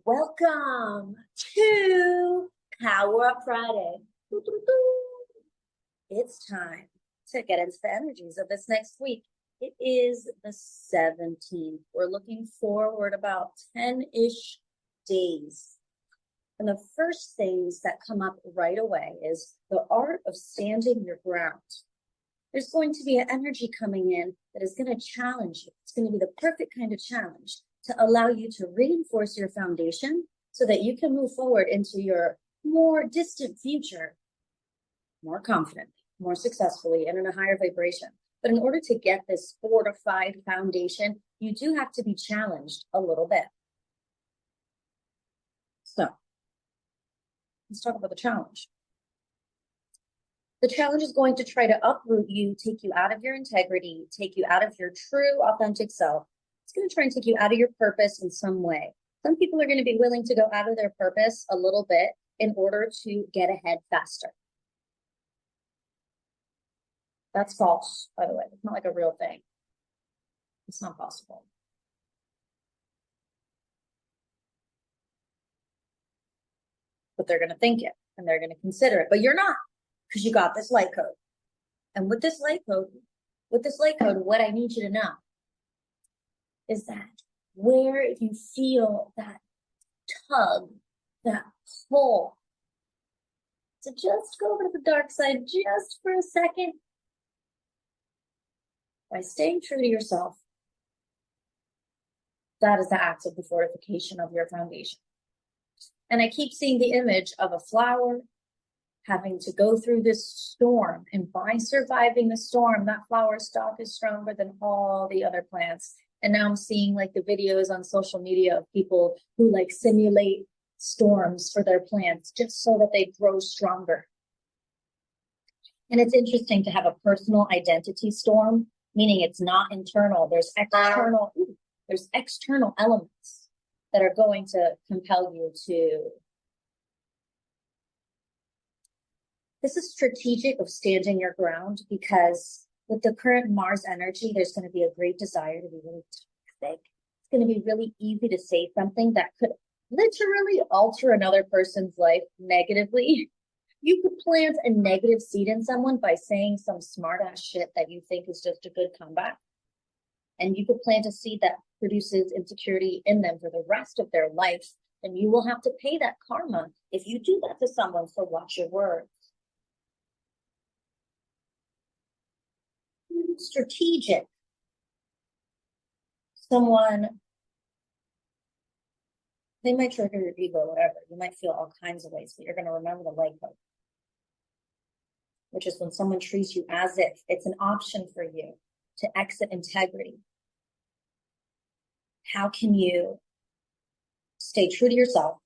Welcome to Power Up Friday. It's time to get into the energies of this next week. It is the 17th. We're looking forward about 10-ish days. And the first things that come up right away is the art of standing your ground. There's going to be an energy coming in that is going to challenge you. It's going to be the perfect kind of challenge to allow you to reinforce your foundation so that you can move forward into your more distant future more confidently, more successfully, and in a higher vibration. But in order to get this fortified foundation, you do have to be challenged a little bit. So let's talk about the challenge. The challenge is going to try to uproot you, take you out of your integrity, take you out of your true, authentic self. It's going to try and take you out of your purpose in some way. Some people are going to be willing to go out of their purpose a little bit in order to get ahead faster. That's false, by the way. It's not like a real thing. It's not possible. But they're going to think it and they're going to consider it. But you're not, because you got this light code. And with this light code, what I need you to know is that where you feel that tug, that pull, to just go over to the dark side just for a second, by staying true to yourself, that is the act of the fortification of your foundation. And I keep seeing the image of a flower having to go through this storm. And by surviving the storm, that flower stalk is stronger than all the other plants. And now I'm seeing like the videos on social media of people who like simulate storms for their plants just so that they grow stronger. And it's interesting to have a personal identity storm, meaning it's not internal. There's external elements that are going to compel you to. This is strategic of standing your ground because with the current Mars energy, there's going to be a great desire to be really toxic. It's going to be really easy to say something that could literally alter another person's life negatively. You could plant a negative seed in someone by saying some smart ass shit that you think is just a good comeback. And you could plant a seed that produces insecurity in them for the rest of their life. And you will have to pay that karma if you do that to someone. So watch your words. Strategic. Someone, they might trigger your ego, whatever. You might feel all kinds of ways, but you're going to remember the light code, which is when someone treats you as if it's an option for you to exit integrity. How can you stay true to yourself,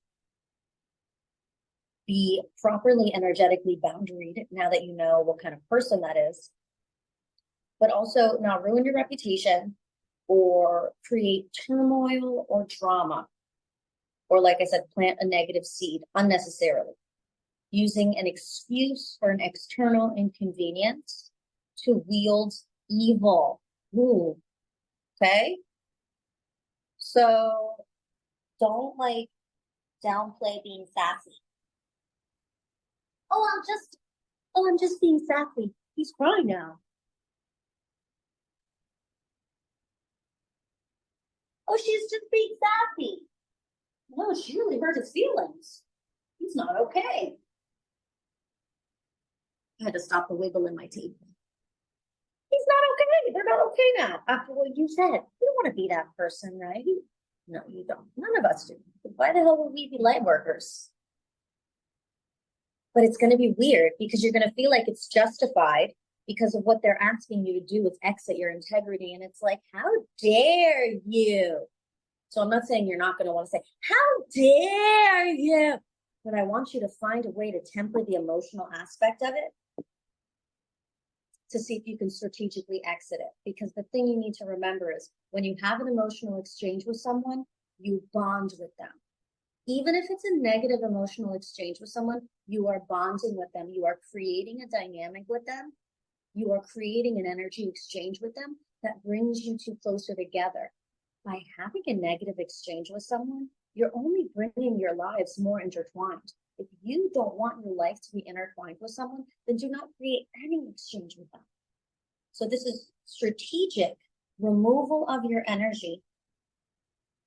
be properly energetically boundaried now that you know what kind of person that is, but also not ruin your reputation or create turmoil or drama, or like I said, plant a negative seed unnecessarily, using an excuse or an external inconvenience to wield evil. Ooh, okay? So don't like downplay being sassy. I'm just being sassy. He's crying now. Oh, she's just being sassy. No, she really hurt his feelings. He's not okay. I had to stop the wiggle in my teeth. He's not okay. They're not okay now. After what you said. You don't want to be that person, right? No, you don't. None of us do. Why the hell would we be light workers? But it's going to be weird because you're going to feel like it's justified because of what they're asking you to do is exit your integrity. And it's like, how dare you? So I'm not saying you're not going to want to say, how dare you? But I want you to find a way to temper the emotional aspect of it to see if you can strategically exit it. Because the thing you need to remember is when you have an emotional exchange with someone, you bond with them. Even if it's a negative emotional exchange with someone, you are bonding with them. You are creating a dynamic with them. You are creating an energy exchange with them that brings you two closer together. By having a negative exchange with someone, you're only bringing your lives more intertwined. If you don't want your life to be intertwined with someone, then do not create any exchange with them. So this is strategic removal of your energy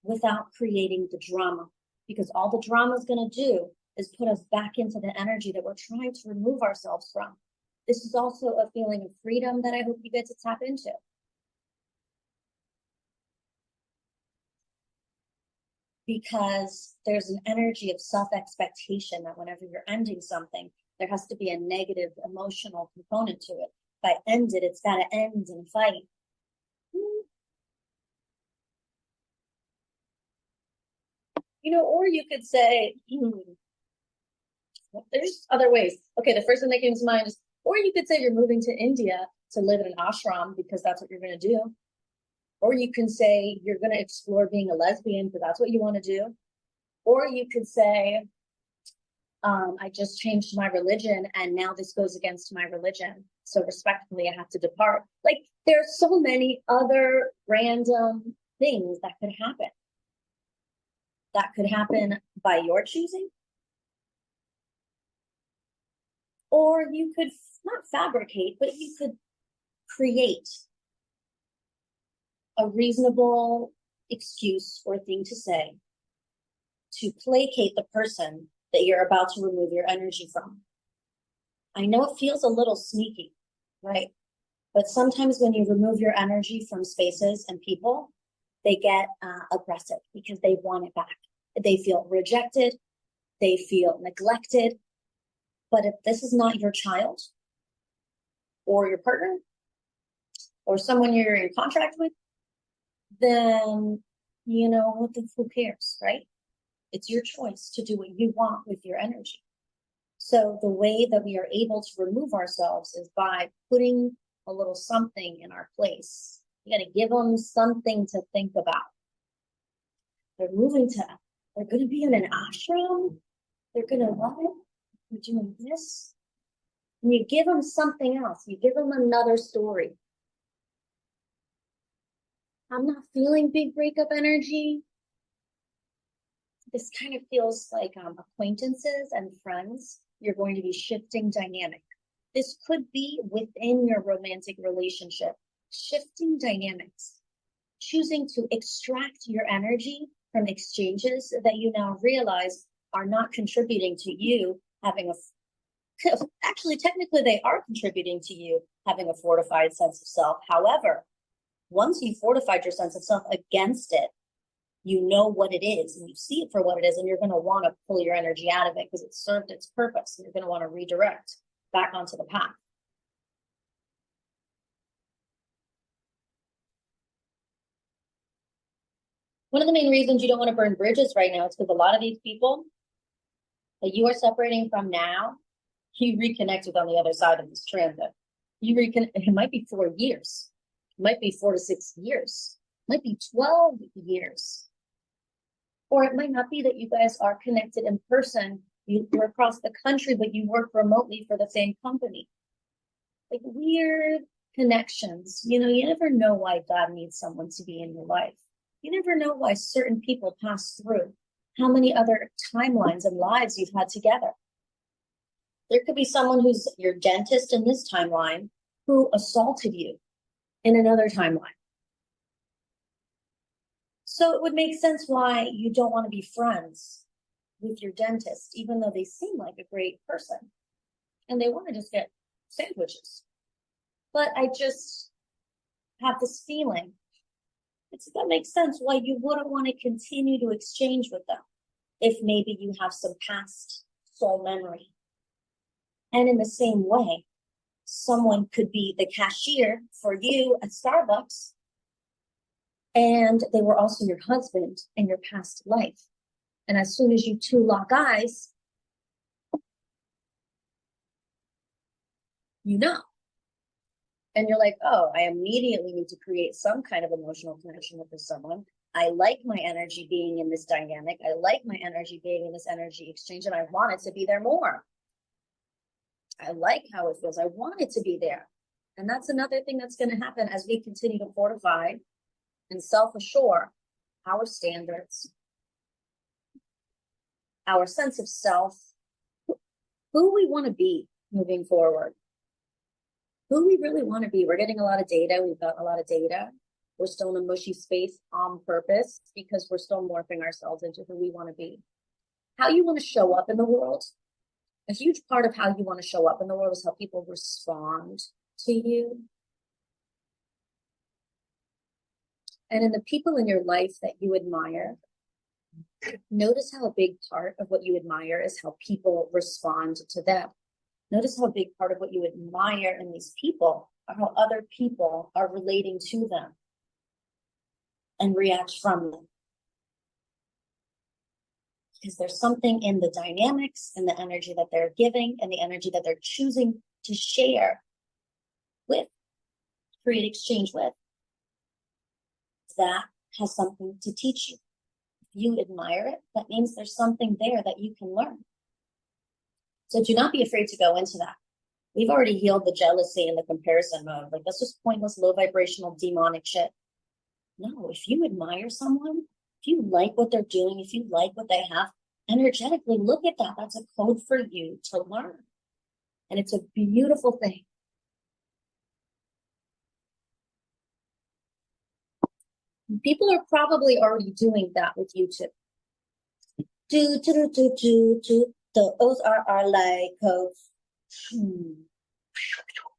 without creating the drama, because all the drama is going to do is put us back into the energy that we're trying to remove ourselves from. This is also a feeling of freedom that I hope you get to tap into. Because there's an energy of self-expectation that whenever you're ending something, there has to be a negative emotional component to it. If I end it, it's got to end in a fight. Or you could say, there's other ways. Okay, the first thing that came to mind is, or you could say you're moving to India to live in an ashram because that's what you're going to do. Or you can say you're going to explore being a lesbian because that's what you want to do. Or you could say, I just changed my religion and now this goes against my religion. So respectfully, I have to depart. Like, there's so many other random things that could happen. That could happen by your choosing. Or you could not fabricate, but you could create a reasonable excuse or thing to say to placate the person that you're about to remove your energy from. I know it feels a little sneaky, right? But sometimes when you remove your energy from spaces and people, they get aggressive because they want it back. They feel rejected. They feel neglected. But if this is not your child or your partner or someone you're in contract with, then, who cares, right? It's your choice to do what you want with your energy. So the way that we are able to remove ourselves is by putting a little something in our place. You got to give them something to think about. They're going to be in an ashram. They're going to love it. We're doing this. And you give them something else. You give them another story. I'm not feeling big breakup energy. This kind of feels like acquaintances and friends. You're going to be shifting dynamic. This could be within your romantic relationship, shifting dynamics, choosing to extract your energy from exchanges that you now realize are not contributing to you having actually, technically, they are contributing to you having a fortified sense of self. However, once you fortified your sense of self against it, you know what it is and you see it for what it is, and you're going to want to pull your energy out of it because it served its purpose, and you're going to want to redirect back onto the path. One of the main reasons you don't want to burn bridges right now is because a lot of these people that you are separating from now, you reconnect with on the other side of this transit. It might be 4 years. It might be 4 to 6 years. It might be 12 years. Or it might not be that you guys are connected in person. You're across the country, but you work remotely for the same company. Like, weird connections. You never know why God needs someone to be in your life. You never know why certain people pass through, how many other timelines and lives you've had together. There could be someone who's your dentist in this timeline who assaulted you in another timeline. So it would make sense why you don't want to be friends with your dentist, even though they seem like a great person and they want to just get sandwiches. But I just have this feeling that makes sense why you wouldn't want to continue to exchange with them if maybe you have some past soul memory. And in the same way, someone could be the cashier for you at Starbucks, and they were also your husband in your past life. And as soon as you two lock eyes, and you're like, oh, I immediately need to create some kind of emotional connection with this someone. I like my energy being in this dynamic. I like my energy being in this energy exchange, and I want it to be there more. I like how it feels. I want it to be there. And that's another thing that's going to happen as we continue to fortify and self-assure our standards. our sense of self, who we want to be moving forward, who we really want to be. We're getting a lot of data. We've got a lot of data. We're still in a mushy space on purpose because we're still morphing ourselves into who we want to be. How you want to show up in the world. A huge part of how you want to show up in the world is how people respond to you. And in the people in your life that you admire, notice how a big part of what you admire is how people respond to them. Notice how a big part of what you admire in these people are how other people are relating to them and react from them. Because there's something in the dynamics and the energy that they're giving and the energy that they're choosing to share with, create exchange with, that has something to teach you. If you admire it, that means there's something there that you can learn. So do not be afraid to go into that. We've already healed the jealousy and the comparison mode. Like, that's just pointless, low vibrational, demonic shit. No, if you admire someone, if you like what they're doing, if you like what they have, energetically look at that. That's a code for you to learn. And it's a beautiful thing. People are probably already doing that with you too. Those are our light codes.